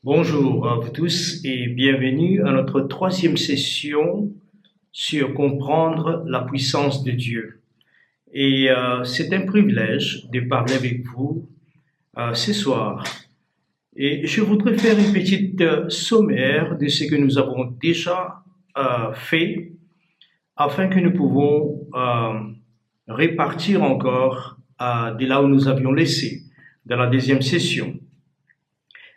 Bonjour à vous tous et bienvenue à notre troisième session sur comprendre la puissance de Dieu. Et c'est un privilège de parler avec vous ce soir. Et je voudrais faire une petite sommaire de ce que nous avons déjà fait afin que nous pouvons répartir encore de là où nous avions laissé dans la deuxième session.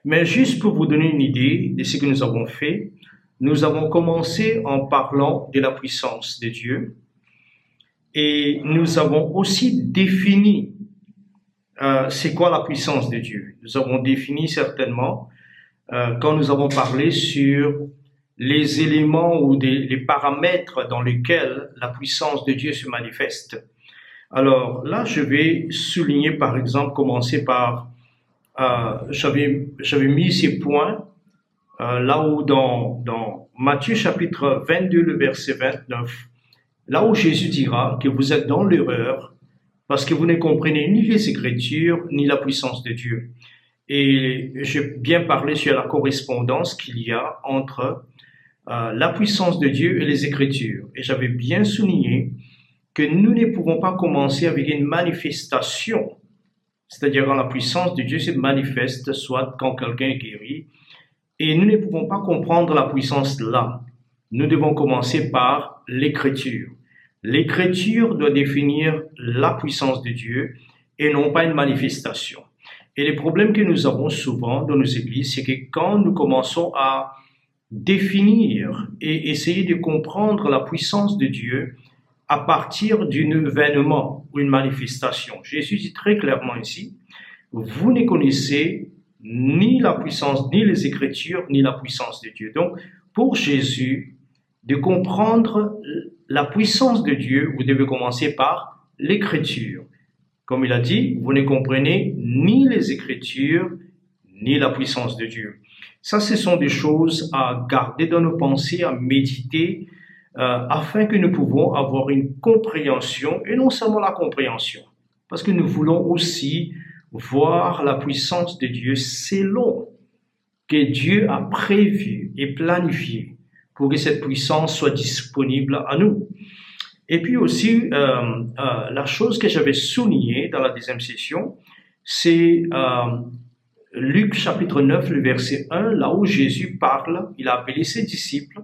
Mais juste pour vous donner une idée de ce que nous avons fait, nous avons commencé en parlant de la puissance de Dieu et nous avons aussi défini c'est quoi la puissance de Dieu. Nous avons défini certainement quand nous avons parlé sur les éléments ou les paramètres dans lesquels la puissance de Dieu se manifeste. Alors là, je vais souligner par exemple, commencer par j'avais mis ces points là où dans Matthieu chapitre 22, le verset 29, là où Jésus dira que vous êtes dans l'erreur parce que vous ne comprenez ni les Écritures ni la puissance de Dieu. Et j'ai bien parlé sur la correspondance qu'il y a entre la puissance de Dieu et les Écritures. Et j'avais bien souligné que nous ne pouvons pas commencer avec une manifestation. C'est-à-dire quand la puissance de Dieu se manifeste, soit quand quelqu'un est guéri, et nous ne pouvons pas comprendre la puissance là. Nous devons commencer par l'Écriture. L'Écriture doit définir la puissance de Dieu et non pas une manifestation. Et les problèmes que nous avons souvent dans nos églises, c'est que quand nous commençons à définir et essayer de comprendre la puissance de Dieu, à partir d'un événement ou une manifestation. Jésus dit très clairement ici, vous ne connaissez ni la puissance, ni les Écritures, ni la puissance de Dieu. Donc, pour Jésus, de comprendre la puissance de Dieu, vous devez commencer par l'Écriture. Comme il a dit, vous ne comprenez ni les Écritures, ni la puissance de Dieu. Ça, ce sont des choses à garder dans nos pensées, à méditer, afin que nous pouvons avoir une compréhension, et non seulement la compréhension, parce que nous voulons aussi voir la puissance de Dieu selon que Dieu a prévu et planifié pour que cette puissance soit disponible à nous. Et puis aussi, la chose que j'avais soulignée dans la deuxième session, c'est Luc chapitre 9, le verset 1, là où Jésus parle, il a appelé ses disciples,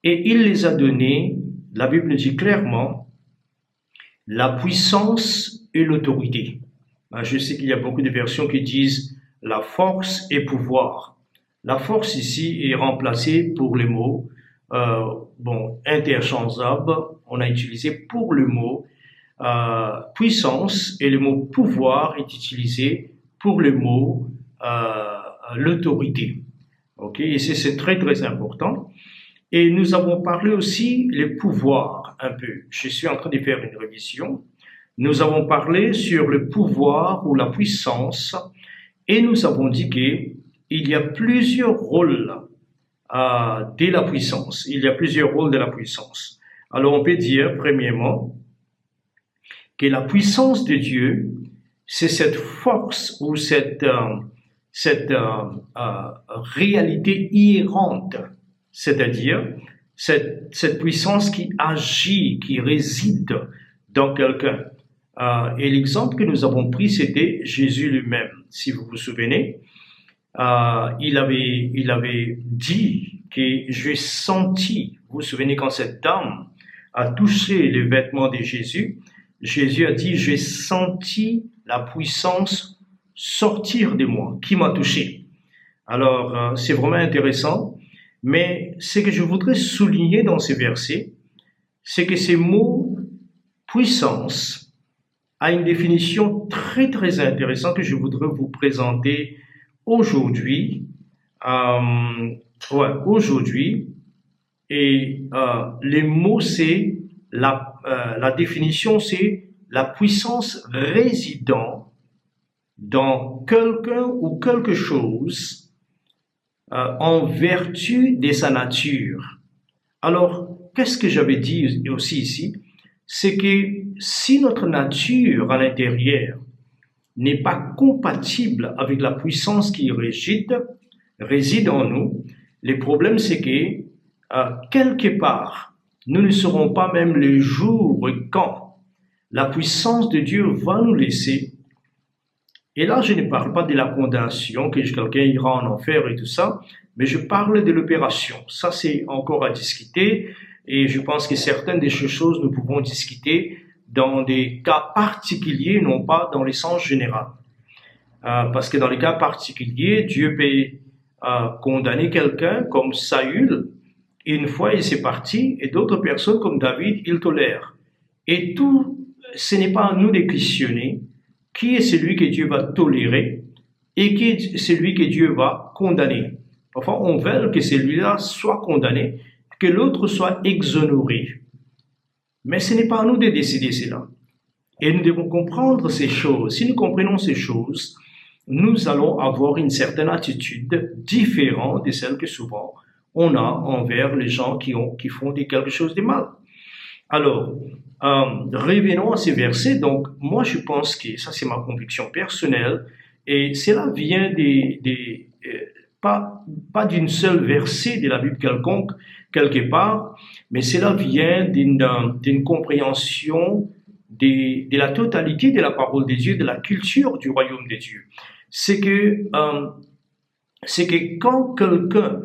et il les a donnés, la Bible dit clairement, la puissance et l'autorité. Je sais qu'il y a beaucoup de versions qui disent la force et pouvoir. La force ici est remplacée pour les mots, interchangeable, on a utilisé pour le mot puissance et le mot pouvoir est utilisé pour le mot l'autorité. Ok, et c'est très très important. Et nous avons parlé aussi les pouvoirs un peu. Je suis en train de faire une révision. Nous avons parlé sur le pouvoir ou la puissance et nous avons dit qu'il y a plusieurs rôles de la puissance. Il y a plusieurs rôles de la puissance. Alors on peut dire premièrement que la puissance de Dieu, c'est cette force ou cette réalité inhérente. C'est-à-dire cette puissance qui agit, qui réside dans quelqu'un. Et l'exemple que nous avons pris, c'était Jésus lui-même. Si vous vous souvenez, il avait dit que j'ai senti, vous vous souvenez quand cette dame a touché les vêtements de Jésus, Jésus a dit, j'ai senti la puissance sortir de moi, qui m'a touché. Alors, c'est vraiment intéressant. Mais ce que je voudrais souligner dans ces versets, c'est que ces mots puissance a une définition très très intéressante que je voudrais vous présenter aujourd'hui. Aujourd'hui, et les mots c'est la définition c'est la puissance résidant dans quelqu'un ou quelque chose. En vertu de sa nature. Alors, qu'est-ce que j'avais dit aussi ici? C'est que si notre nature à l'intérieur n'est pas compatible avec la puissance qui régide, réside en nous. Le problème, c'est que quelque part, nous ne saurons pas même le jour quand la puissance de Dieu va nous laisser. Et là, je ne parle pas de la condamnation, que quelqu'un ira en enfer et tout ça, mais je parle de l'opération. Ça, c'est encore à discuter. Et je pense que certaines de ces choses, nous pouvons discuter dans des cas particuliers, non pas dans le sens général. Parce que dans les cas particuliers, Dieu peut condamner quelqu'un comme Saül, et une fois il s'est parti, et d'autres personnes comme David, il tolère. Et tout, ce n'est pas à nous de questionner qui est celui que Dieu va tolérer et qui est celui que Dieu va condamner. Parfois, on veut que celui-là soit condamné, que l'autre soit exonéré. Mais ce n'est pas à nous de décider cela. Et nous devons comprendre ces choses. Si nous comprenons ces choses, nous allons avoir une certaine attitude différente de celle que souvent on a envers les gens qui font quelque chose de mal. Alors, revenons à ces versets. Donc, moi, je pense que ça, c'est ma conviction personnelle, et cela vient pas d'une seule verset de la Bible quelconque, quelque part, mais cela vient d'une compréhension de la totalité de la parole de Dieu, de la culture du royaume de Dieu. C'est que quand quelqu'un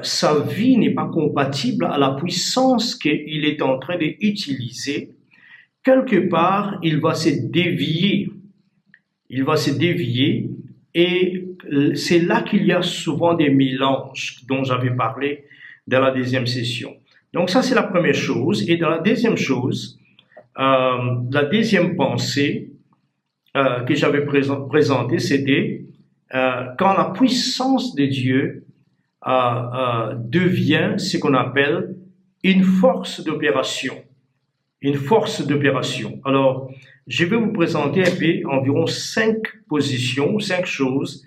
sa vie n'est pas compatible à la puissance qu'il est en train d'utiliser, quelque part, il va se dévier. Il va se dévier, et c'est là qu'il y a souvent des mélanges dont j'avais parlé dans la deuxième session. Donc ça, c'est la première chose. Et dans la deuxième chose, la deuxième pensée que j'avais présentée, c'était quand la puissance de Dieu devient ce qu'on appelle une force d'opération. Une force d'opération. Alors, je vais vous présenter un peu environ 5 positions, 5 choses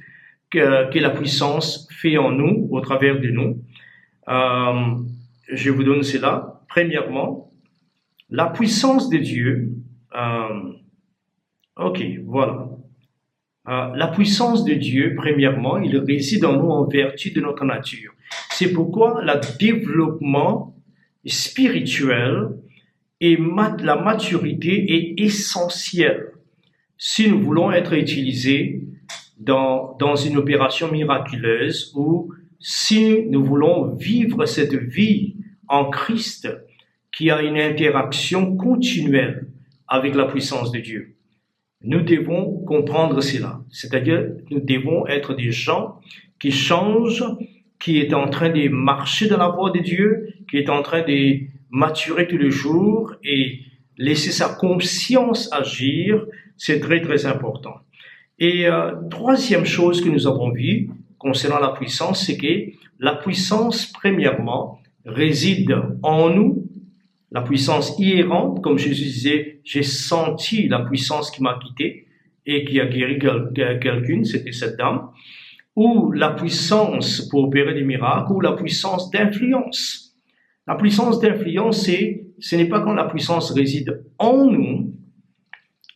que la puissance fait en nous, au travers de nous. Je vous donne cela. Premièrement, la puissance de Dieu. Voilà. La puissance de Dieu, premièrement, il réside en nous en vertu de notre nature. C'est pourquoi le développement spirituel et la maturité est essentielle si nous voulons être utilisés dans une opération miraculeuse, ou si nous voulons vivre cette vie en Christ qui a une interaction continuelle avec la puissance de Dieu. Nous devons comprendre cela, c'est-à-dire nous devons être des gens qui changent, qui est en train de marcher dans la voie de Dieu, qui est en train de maturer tous les jours et laisser sa conscience agir. C'est très très important. Et troisième chose que nous avons vue concernant la puissance, c'est que la puissance, premièrement, réside en nous. La puissance inhérente, comme Jésus disait, j'ai senti la puissance qui m'a quitté et qui a guéri quelqu'une, c'était cette dame, ou la puissance pour opérer des miracles, ou la puissance d'influence. La puissance d'influence, ce n'est pas quand la puissance réside en nous,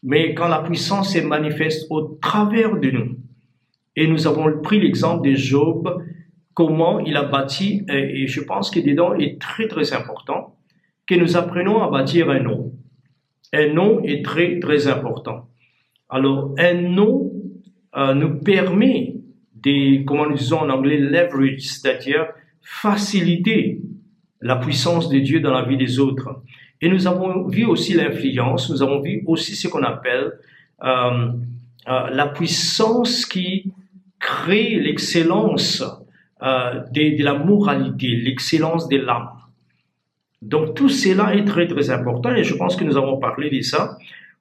mais quand la puissance se manifeste au travers de nous. Et nous avons pris l'exemple de Job, comment il a bâti, et je pense que dedans est très très important, que nous apprenons à bâtir un nom. Un nom est très, très important. Alors, un nom nous permet de, comment nous disons en anglais, leverage, c'est-à-dire faciliter la puissance de Dieu dans la vie des autres. Et nous avons vu aussi l'influence, nous avons vu aussi ce qu'on appelle la puissance qui crée l'excellence de la moralité, l'excellence de l'âme. Donc tout cela est très très important, et je pense que nous avons parlé de ça.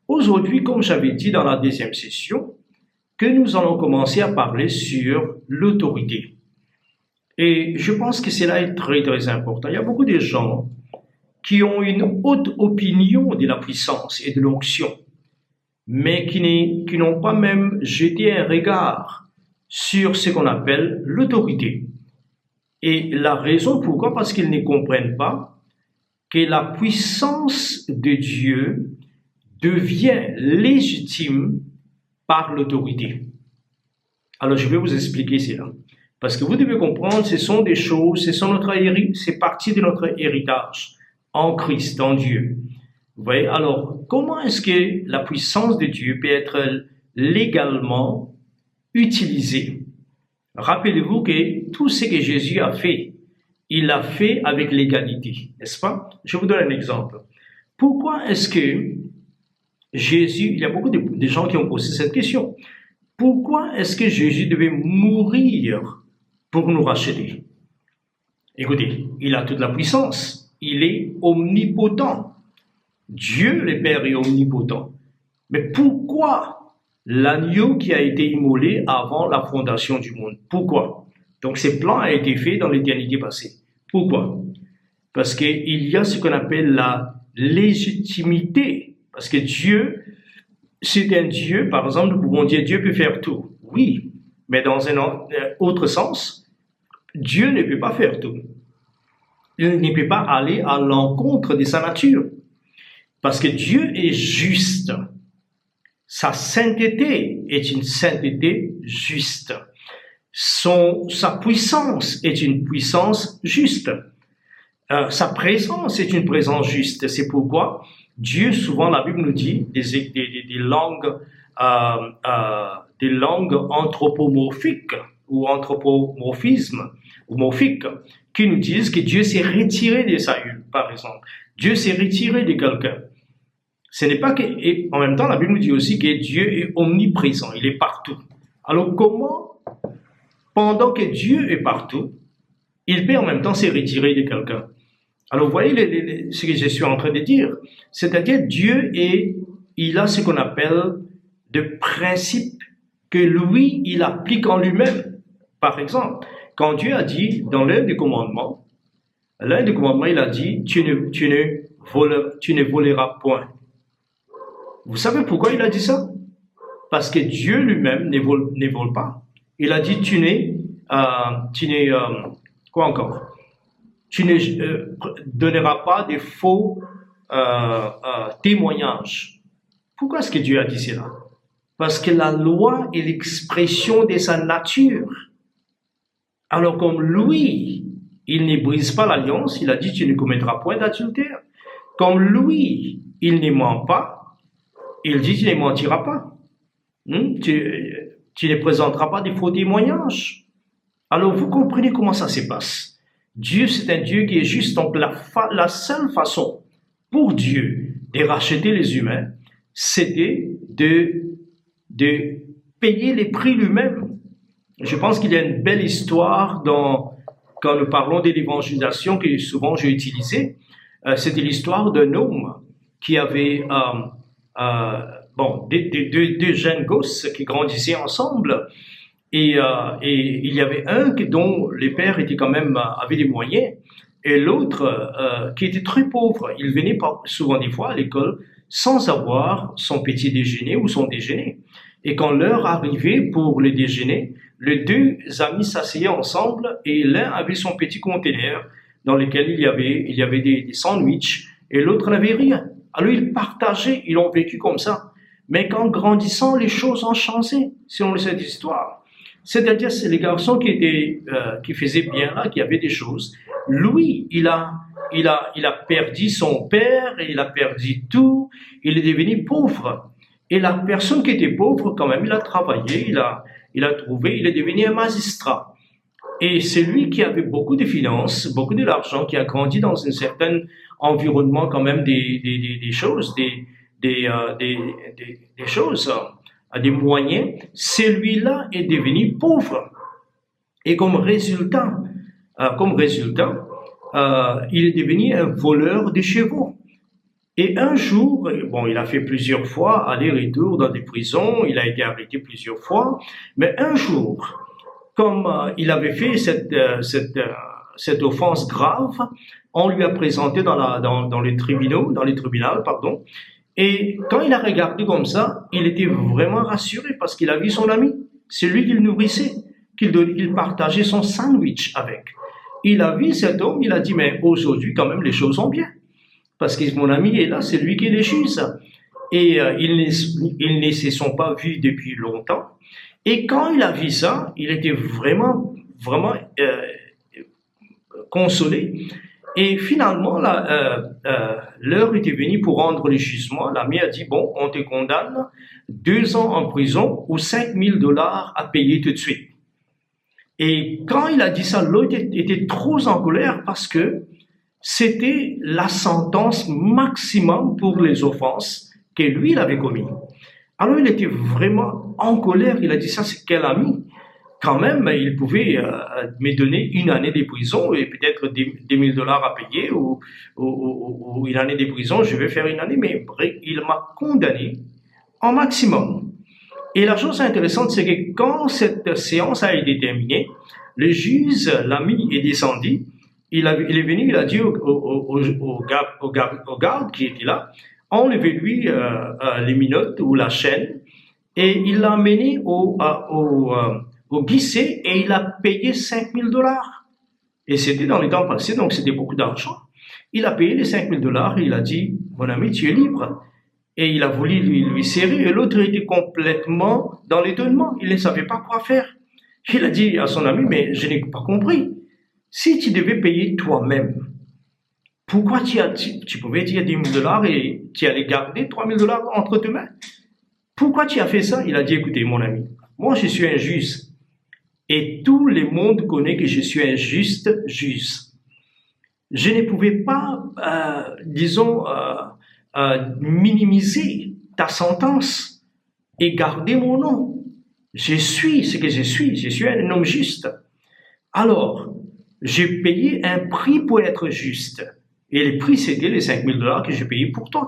Aujourd'hui, comme j'avais dit dans la deuxième session, que nous allons commencer à parler sur l'autorité. Et je pense que cela est très très important. Il y a beaucoup de gens qui ont une haute opinion de la puissance et de l'onction, mais qui n'ont pas même jeté un regard sur ce qu'on appelle l'autorité. Et la raison pourquoi, parce qu'ils ne comprennent pas que la puissance de Dieu devient légitime par l'autorité. Alors, je vais vous expliquer cela. Parce que vous devez comprendre, ce sont des choses, c'est partie de notre héritage en Christ, en Dieu. Vous voyez, alors, comment est-ce que la puissance de Dieu peut être légalement utilisée? Rappelez-vous que tout ce que Jésus a fait, il l'a fait avec l'égalité, n'est-ce pas? Je vous donne un exemple. Pourquoi est-ce que Jésus, il y a beaucoup de gens qui ont posé cette question. Pourquoi est-ce que Jésus devait mourir pour nous racheter? Écoutez, il a toute la puissance. Il est omnipotent. Dieu, le Père, est omnipotent. Mais pourquoi l'agneau qui a été immolé avant la fondation du monde? Pourquoi? Donc, ce plan a été fait dans l'éternité passée. Pourquoi? Parce qu'il y a ce qu'on appelle la légitimité. Parce que Dieu, c'est un Dieu, par exemple, nous pouvons dire Dieu peut faire tout. Oui, mais dans un autre sens, Dieu ne peut pas faire tout. Il ne peut pas aller à l'encontre de sa nature. Parce que Dieu est juste. Sa sainteté est une sainteté juste. Sa puissance est une puissance juste. Sa présence est une présence juste. C'est pourquoi Dieu, souvent, la Bible nous dit des langues anthropomorphiques ou anthropomorphisme ou morphiques qui nous disent que Dieu s'est retiré de Saül, par exemple. Dieu s'est retiré de quelqu'un. Ce n'est pas que, et en même temps, la Bible nous dit aussi que Dieu est omniprésent, il est partout. Alors comment, pendant que Dieu est partout, il peut en même temps se retirer de quelqu'un? Alors, vous voyez ce que je suis en train de dire. C'est-à-dire, Dieu il a ce qu'on appelle des principes que lui, il applique en lui-même. Par exemple, quand Dieu a dit, dans l'un des commandements, il a dit, tu ne voleras point. Vous savez pourquoi il a dit ça? Parce que Dieu lui-même ne vole pas. Il a dit, quoi encore? Tu ne donneras pas de faux témoignages. Pourquoi est-ce que Dieu a dit cela? Parce que la loi est l'expression de sa nature. Alors comme lui, il ne brise pas l'alliance, il a dit tu ne commettras point d'adultère. Comme lui, il ne ment pas, il dit tu ne mentiras pas. Tu ne présenteras pas de faux témoignages. Alors vous comprenez comment ça se passe. Dieu, c'est un Dieu qui est juste. Donc la seule façon pour Dieu de racheter les humains, c'était de payer les prix lui-même. Je pense qu'il y a une belle histoire quand nous parlons de l'évangélisation que souvent j'ai utilisée. C'était l'histoire d'un homme qui avait deux jeunes gosses qui grandissaient ensemble. Et il y avait un dont les pères étaient quand même avaient des moyens, et l'autre qui était très pauvre. Il venait souvent des fois à l'école sans avoir son petit déjeuner ou son déjeuner. Et quand l'heure arrivait pour le déjeuner, les deux amis s'asseyaient ensemble et l'un avait son petit conteneur dans lequel il y avait des sandwichs et l'autre n'avait rien. Alors ils partageaient, ils ont vécu comme ça. Mais qu'en grandissant, les choses ont changé selon cette histoire. C'est-à-dire, c'est les garçons qui faisaient bien là, qui avaient des choses. Lui, il a perdu son père, et il a perdu tout, il est devenu pauvre. Et la personne qui était pauvre, quand même, il a travaillé, il a trouvé, il est devenu un magistrat. Et c'est lui qui avait beaucoup de finances, beaucoup de l'argent, qui a grandi dans un certain environnement quand même des choses, des choses, des moyens. Celui-là est devenu pauvre. Et comme résultat, il est devenu un voleur de chevaux. Et un jour, bon, il a fait plusieurs fois aller-retour dans des prisons, il a été arrêté plusieurs fois, mais un jour, comme il avait fait cette offense grave, on lui a présenté dans les tribunaux, pardon. Et quand il a regardé comme ça, il était vraiment rassuré parce qu'il a vu son ami, celui qu'il nourrissait, qu'il partageait son sandwich avec. Il a vu cet homme, il a dit, mais aujourd'hui, quand même, les choses sont bien. Parce que mon ami est là, c'est lui qui les juge. Et ils ne se sont pas vus depuis longtemps. Et quand il a vu ça, il était vraiment, vraiment consolé. Et finalement, l'heure était venue pour rendre le jugement. L'ami a dit, bon, on te condamne 2 ans en prison ou $5,000 à payer tout de suite. Et quand il a dit ça, l'autre était trop en colère parce que c'était la sentence maximum pour les offenses que lui, il avait commises. Alors, il était vraiment en colère. Il a dit ça, c'est quel ami? Quand même, il pouvait me donner 1 année de prison et peut-être $2,000 à payer ou 1 année de prison. Je vais faire 1 année, mais il m'a condamné en maximum. Et la chose intéressante, c'est que quand cette séance a été terminée, le juge, l'ami, est descendu. Il est venu, il a dit au garde qui était là, enlevez-lui les minottes ou la chaîne, et il l'a amené au guichet et il a payé $5,000. Et c'était dans les temps passés, donc c'était beaucoup d'argent. Il a payé les $5,000 et il a dit, mon ami, tu es libre. Et il a voulu lui serrer et l'autre était complètement dans l'étonnement. Il ne savait pas quoi faire. Il a dit à son ami, mais je n'ai pas compris. Si tu devais payer toi-même, pourquoi tu pouvais dire $10,000 et tu allais garder $3,000 entre tes mains? Pourquoi tu as fait ça? Il a dit, écoutez, mon ami, moi je suis un juge. Et tout le monde connaît que je suis un juste juge. Je ne pouvais pas, minimiser ta sentence et garder mon nom. Je suis ce que je suis un homme juste. Alors, j'ai payé un prix pour être juste. Et le prix, c'était les $5,000 que j'ai payé pour toi.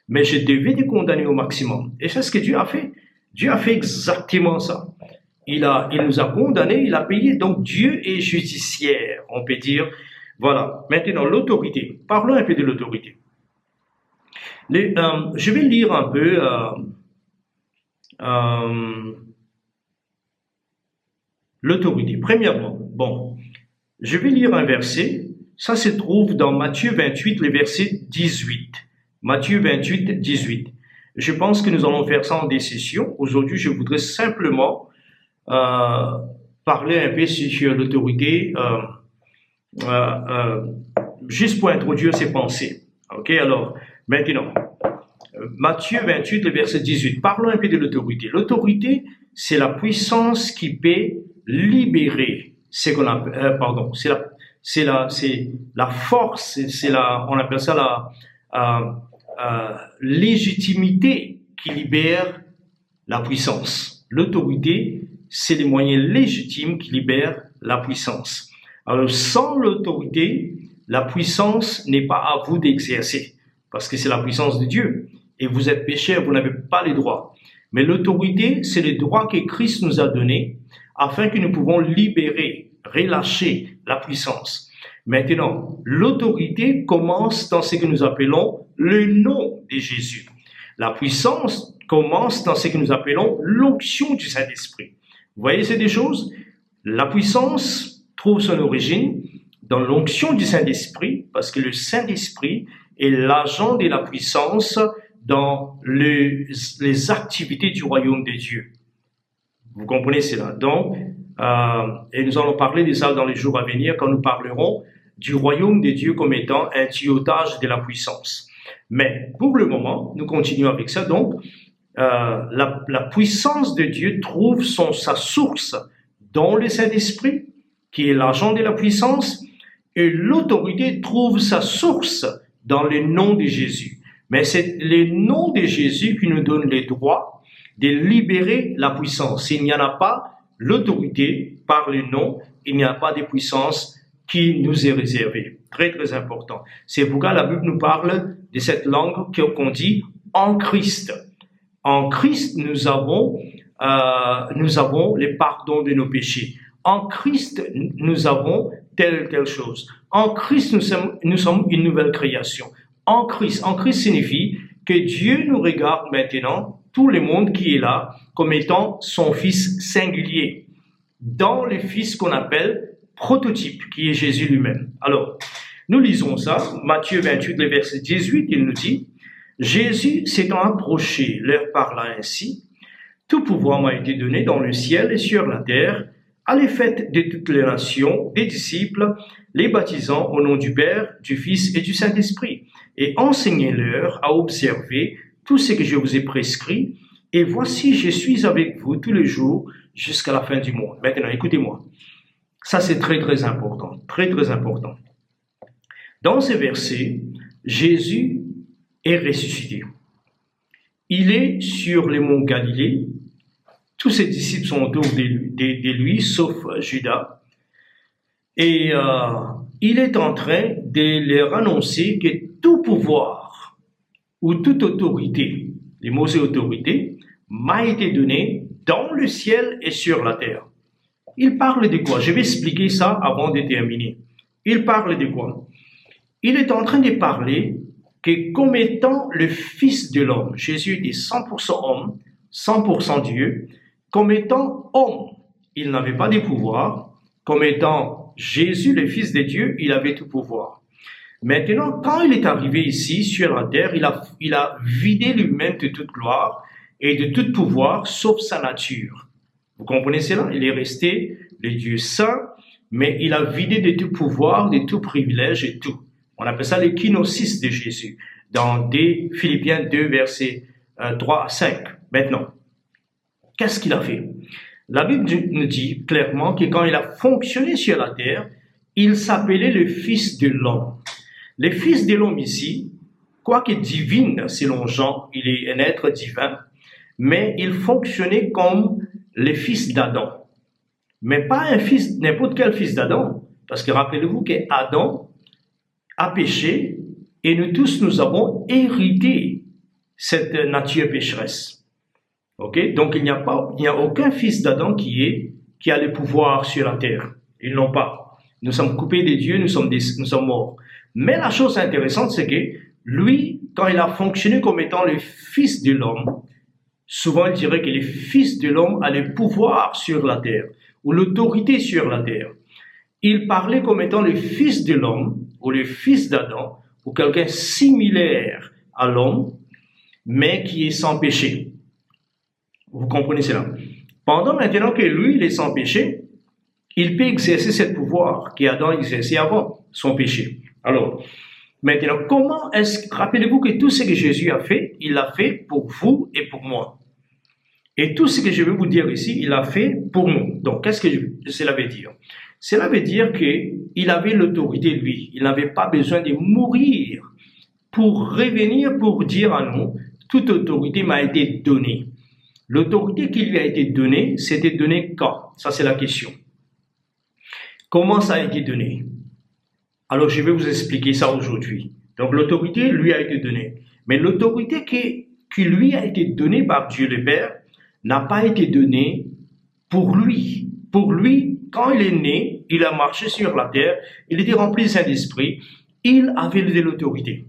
Mais je devais te condamner au maximum. Et c'est ce que Dieu a fait. Dieu a fait exactement ça. Il nous a condamnés, il a payé. Donc Dieu est justicière, on peut dire. Voilà. Maintenant, l'autorité. Parlons un peu de l'autorité. Je vais lire un peu l'autorité. Premièrement, bon, je vais lire un verset. Ça se trouve dans Matthieu 28, le verset 18. Matthieu 28, 18. Je pense que nous allons faire ça en décision. Aujourd'hui, je voudrais simplement parler un peu sur l'autorité, juste pour introduire ces pensées. Ok, alors, maintenant, Matthieu 28, le verset 18. Parlons un peu de l'autorité. L'autorité, c'est la puissance qui peut libérer ce qu'on appelle, c'est la force, on appelle ça la légitimité qui libère la puissance. L'autorité, c'est les moyens légitimes qui libèrent la puissance. Alors, sans l'autorité, la puissance n'est pas à vous d'exercer, parce que c'est la puissance de Dieu. Et vous êtes pécheur, vous n'avez pas les droits. Mais l'autorité, c'est les droits que Christ nous a donnés, afin que nous pouvons libérer, relâcher la puissance. Maintenant, l'autorité commence dans ce que nous appelons le nom de Jésus. La puissance commence dans ce que nous appelons l'onction du Saint-Esprit. Vous voyez ces deux choses? La puissance trouve son origine dans l'onction du Saint-Esprit, parce que le Saint-Esprit est l'agent de la puissance dans les activités du royaume de Dieu. Vous comprenez cela? Donc, et nous allons parler de ça dans les jours à venir quand nous parlerons du royaume de Dieu comme étant un tuyautage de la puissance. Mais pour le moment, nous continuons avec ça. Donc, la puissance de Dieu trouve sa source dans le Saint-Esprit, qui est l'agent de la puissance, et l'autorité trouve sa source dans le nom de Jésus. Mais c'est le nom de Jésus qui nous donne le droit de libérer la puissance. S'il n'y en a pas l'autorité par le nom, il n'y a pas de puissance qui nous est réservée. Très, très important. C'est pourquoi la Bible nous parle de cette langue qu'on dit en Christ. En Christ, nous avons le pardon de nos péchés. En Christ, nous avons telle chose. En Christ, nous sommes une nouvelle création. En Christ signifie que Dieu nous regarde maintenant, tout le monde qui est là, comme étant son Fils singulier, dans le Fils qu'on appelle prototype, qui est Jésus lui-même. Alors, nous lisons ça, Matthieu 28, le verset 18, il nous dit, « Jésus s'étant approché, leur parla ainsi, « Tout pouvoir m'a été donné dans le ciel et sur la terre. Allez faites de toutes les nations des disciples, les baptisant au nom du Père, du Fils et du Saint-Esprit, et enseignez-leur à observer tout ce que je vous ai prescrit, et voici, je suis avec vous tous les jours jusqu'à la fin du monde. Maintenant, écoutez-moi. Ça, c'est très, très important. Très, très important. Dans ces versets, Jésus est ressuscité. Il est sur le mont Galilée. Tous ses disciples sont autour de lui, sauf Judas. Et il est en train de leur annoncer que tout pouvoir ou toute autorité, les mots et autorité, m'a été donné dans le ciel et sur la terre. Il parle de quoi? Je vais expliquer ça avant de terminer. Il parle de quoi? Il est en train de parler que comme étant le Fils de l'homme, Jésus était 100% homme, 100% Dieu, comme étant homme, il n'avait pas de pouvoir, comme étant Jésus, le Fils de Dieu, il avait tout pouvoir. Maintenant, quand il est arrivé ici, sur la terre, il a vidé lui-même de toute gloire et de tout pouvoir, sauf sa nature. Vous comprenez cela? Il est resté le Dieu saint, mais il a vidé de tout pouvoir, de tout privilège et tout. On appelle ça l'équinosis de Jésus, dans Philippiens 2, versets 3 à 5. Maintenant, qu'est-ce qu'il a fait? La Bible nous dit clairement que quand il a fonctionné sur la terre, il s'appelait le Fils de l'homme. Le Fils de l'homme ici, quoique divine selon Jean, il est un être divin, mais il fonctionnait comme le fils d'Adam. Mais pas un fils, n'importe quel fils d'Adam, parce que rappelez-vous qu'Adam a péché et nous tous nous avons hérité cette nature pécheresse. Ok? Donc il n'y a aucun fils d'Adam qui a le pouvoir sur la terre. Ils n'ont pas. Nous sommes coupés de Dieu, nous sommes morts. Mais la chose intéressante, c'est que lui, quand il a fonctionné comme étant le Fils de l'homme, souvent il dirait que le Fils de l'homme a le pouvoir sur la terre, ou l'autorité sur la terre. Il parlait comme étant le Fils de l'homme, ou le Fils d'Adam, ou quelqu'un similaire à l'homme, mais qui est sans péché. Vous comprenez cela? Pendant maintenant que lui, il est sans péché, il peut exercer ce pouvoir qu'Adam exerçait avant son péché. Alors, maintenant, rappelez-vous que tout ce que Jésus a fait, il l'a fait pour vous et pour moi. Et tout ce que je vais vous dire ici, il l'a fait pour nous. Donc, qu'est-ce que cela veut dire? Cela veut dire qu'il avait l'autorité, lui. Il n'avait pas besoin de mourir pour revenir, pour dire à nous, toute autorité m'a été donnée. L'autorité qui lui a été donnée, c'était donné quand? Ça, c'est la question. Comment ça a été donné? Alors, je vais vous expliquer ça aujourd'hui. Donc, l'autorité lui a été donnée. Mais l'autorité qui lui a été donnée par Dieu le Père n'a pas été donnée pour lui. Pour lui, quand il est né, il a marché sur la terre, il était rempli du Saint-Esprit, il avait de l'autorité.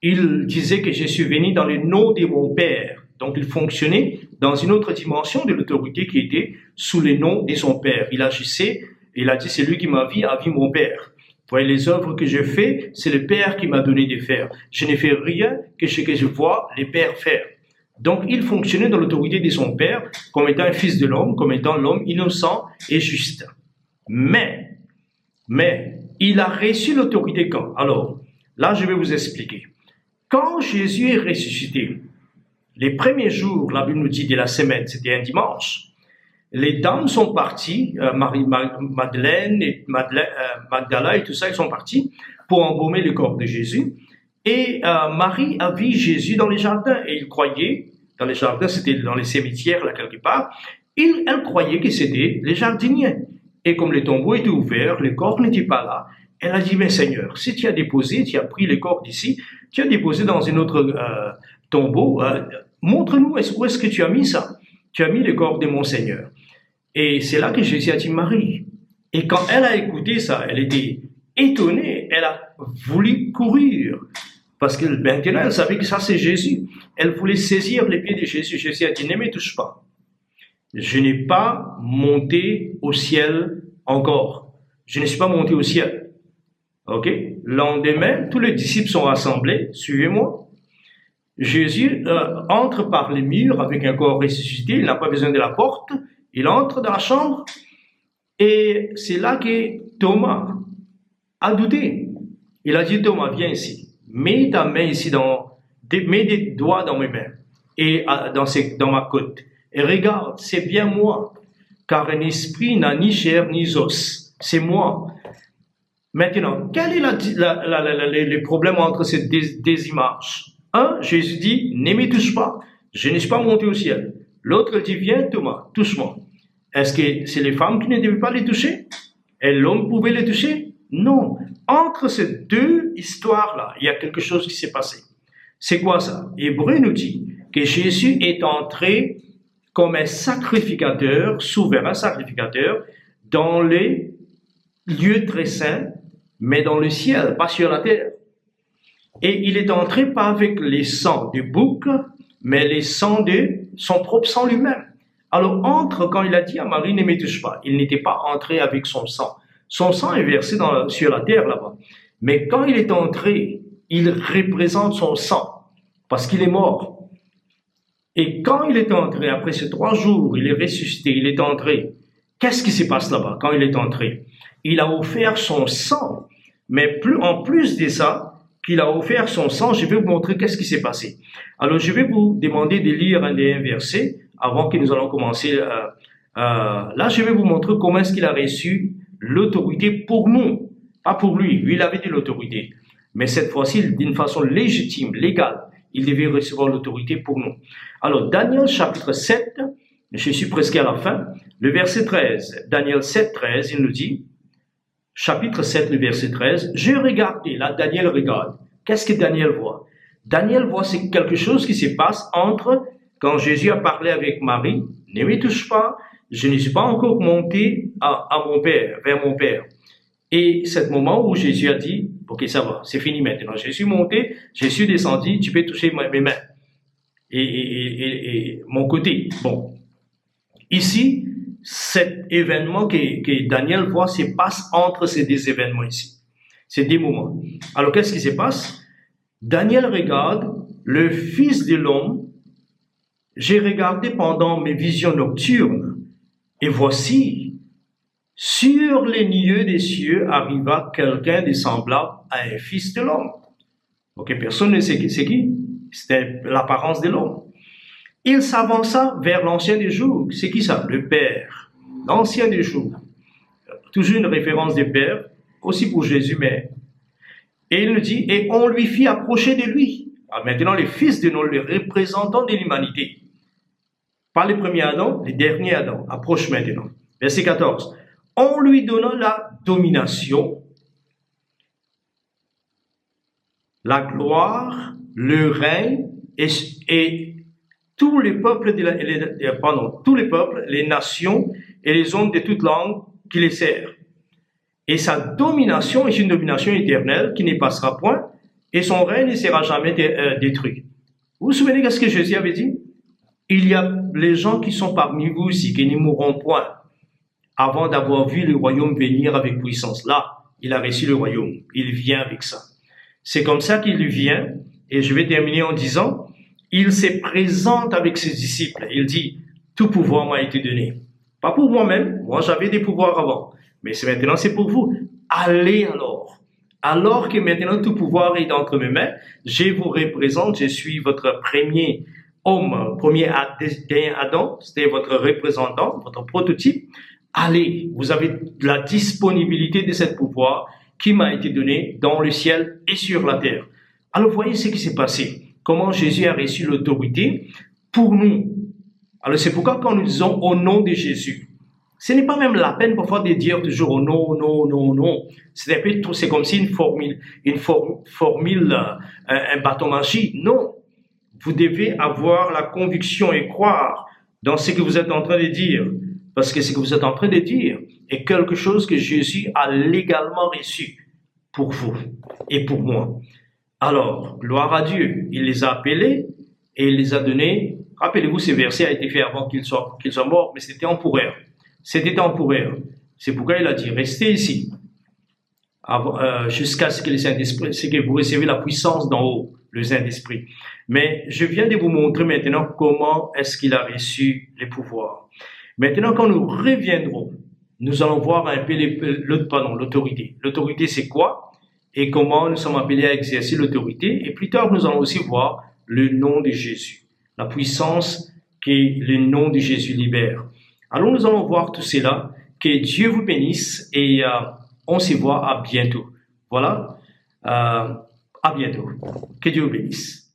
Il disait que je suis venu dans le nom de mon Père. Donc, il fonctionnait dans une autre dimension de l'autorité qui était sous le nom de son Père. Il agissait, il a dit, c'est lui qui m'a vu, a vu mon Père. Vous voyez, les œuvres que je fais, c'est le Père qui m'a donné de faire. Je ne fais rien que ce que je vois les Pères faire. Donc, il fonctionnait dans l'autorité de son Père, comme étant un fils de l'homme, comme étant l'homme innocent et juste. Mais, il a reçu l'autorité quand? Alors, là, je vais vous expliquer. Quand Jésus est ressuscité, les premiers jours, la Bible nous dit de la semaine, c'était un dimanche, les dames sont parties, Madeleine et Magdala et tout ça, ils sont partis pour embaumer le corps de Jésus. Et Marie a vu Jésus dans les jardins et il croyait, dans les jardins, c'était dans les cimetières là quelque part, elle croyait que c'était les jardiniers. Et comme les tombeaux étaient ouverts, le corps n'était pas là, elle a dit, mais Seigneur, si tu as pris le corps d'ici, tu as déposé dans un autre tombeau, montre-nous où est-ce que tu as mis ça. Tu as mis le corps de mon Seigneur. Et c'est là que Jésus a dit Marie. Et quand elle a écouté ça, elle était étonnée, elle a voulu courir. Parce que maintenant, elle savait que ça c'est Jésus. Elle voulait saisir les pieds de Jésus. Jésus a dit, ne me touche pas. Je n'ai pas monté au ciel encore. Je ne suis pas monté au ciel. Ok? Lendemain, tous les disciples sont rassemblés. Suivez-moi. Jésus entre par les murs avec un corps ressuscité. Il n'a pas besoin de la porte. Il entre dans la chambre et c'est là que Thomas a douté. Il a dit, Thomas, viens ici. Mets ta main ici, mets des doigts dans mes mains et dans ma côte. Et regarde, c'est bien moi. Car un esprit n'a ni chair ni os. C'est moi. Maintenant, quel est le problème entre ces deux images? Un, Jésus dit, ne me touche pas. Je ne suis pas monté au ciel. L'autre dit, viens Thomas, touche-moi. Est-ce que c'est les femmes qui ne devaient pas les toucher? Et l'homme pouvait les toucher? Non. Entre ces deux histoires-là, il y a quelque chose qui s'est passé. C'est quoi ça? Hébreu nous dit que Jésus est entré comme un sacrificateur, souverain sacrificateur, dans les lieux très saints, mais dans le ciel, pas sur la terre. Et il est entré pas avec les sangs du bouc, mais les sangs de son propre sang lui-même. Alors, quand il a dit à Marie, ne me touche pas, il n'était pas entré avec son sang. Son sang est versé sur la terre là-bas. Mais quand il est entré, il représente son sang, parce qu'il est mort. Et quand il est entré, après ces 3 jours, il est ressuscité, il est entré. Qu'est-ce qui se passe là-bas quand il est entré? Il a offert son sang. Mais en plus de ça, qu'il a offert son sang, je vais vous montrer qu'est-ce qui s'est passé. Alors, je vais vous demander de lire un verset avant que nous allons commencer. Là, je vais vous montrer comment est-ce qu'il a reçu l'autorité pour nous, pas pour lui. Lui, il avait de l'autorité. Mais cette fois-ci, d'une façon légitime, légale, il devait recevoir l'autorité pour nous. Alors, Daniel chapitre 7, je suis presque à la fin, le verset 13. Daniel 7, 13, il nous dit, chapitre 7, le verset 13, j'ai regardé, là, Daniel regarde. Qu'est-ce que Daniel voit? Daniel voit, c'est quelque chose qui se passe entre quand Jésus a parlé avec Marie, ne me touche pas, je ne suis pas encore monté à mon Père, vers mon Père. Et c'est le moment où Jésus a dit, ok, ça va, c'est fini maintenant. Je suis monté, je suis descendu, tu peux toucher mes mains et mon côté. Bon. Ici, cet événement que Daniel voit se passe entre ces deux événements ici. Ces deux moments. Alors, qu'est-ce qui se passe? Daniel regarde le Fils de l'homme. J'ai regardé pendant mes visions nocturnes, et voici, sur les lieux des cieux arriva quelqu'un de semblable à un fils de l'homme. Ok, personne ne sait c'est qui. C'était l'apparence de l'homme. Il s'avança vers l'ancien des jours. C'est qui ça? Le Père. L'ancien des jours. Toujours une référence des pères, aussi pour Jésus, mais. Et il nous dit, et on lui fit approcher de lui. Alors maintenant, les fils de l'homme, les représentants de l'humanité. Pas les premiers Adam, les derniers Adam. Approche maintenant. Verset 14. On lui donna la domination, la gloire, le règne et tous les peuples, tous les peuples, les nations et les hommes de toutes langues qui les servent. Et sa domination est une domination éternelle qui ne passera point et son règne ne sera jamais détruit. Vous vous souvenez de ce que Jésus avait dit? Il y a les gens qui sont parmi vous aussi, qui ne mourront point avant d'avoir vu le royaume venir avec puissance. Là, il a reçu le royaume. Il vient avec ça. C'est comme ça qu'il vient. Et je vais terminer en disant, il se présente avec ses disciples. Il dit, tout pouvoir m'a été donné. Pas pour moi-même. Moi, j'avais des pouvoirs avant. Mais maintenant, c'est pour vous. Allez alors. Alors que maintenant, tout pouvoir est entre mes mains, je vous représente. Je suis votre premier homme, premier Adam. C'était votre représentant, votre prototype. Allez, vous avez la disponibilité de ce pouvoir qui m'a été donné dans le ciel et sur la terre. Alors, voyez ce qui s'est passé. Comment Jésus a reçu l'autorité pour nous. Alors, c'est pourquoi quand nous disons au nom de Jésus, ce n'est pas même la peine parfois de dire toujours au non, non, non, non. C'est comme si un bâton magique. Non. Vous devez avoir la conviction et croire dans ce que vous êtes en train de dire. Parce que ce que vous êtes en train de dire est quelque chose que Jésus a légalement reçu pour vous et pour moi. Alors, gloire à Dieu, il les a appelés et il les a donnés. Rappelez-vous, ce verset a été fait avant qu'ils soient morts, mais c'était temporaire. C'était temporaire. C'est pourquoi il a dit, restez ici, jusqu'à ce que le Saint-Esprit, c'est que vous recevez la puissance d'en haut, le Saint-Esprit. Mais je viens de vous montrer maintenant comment est-ce qu'il a reçu les pouvoirs. Maintenant, quand nous reviendrons, nous allons voir un peu l'autorité. L'autorité, c'est quoi? Et comment nous sommes appelés à exercer l'autorité. Et plus tard, nous allons aussi voir le nom de Jésus, la puissance que le nom de Jésus libère. Alors, nous allons voir tout cela. Que Dieu vous bénisse et on se voit à bientôt. Voilà, à bientôt. Que Dieu vous bénisse.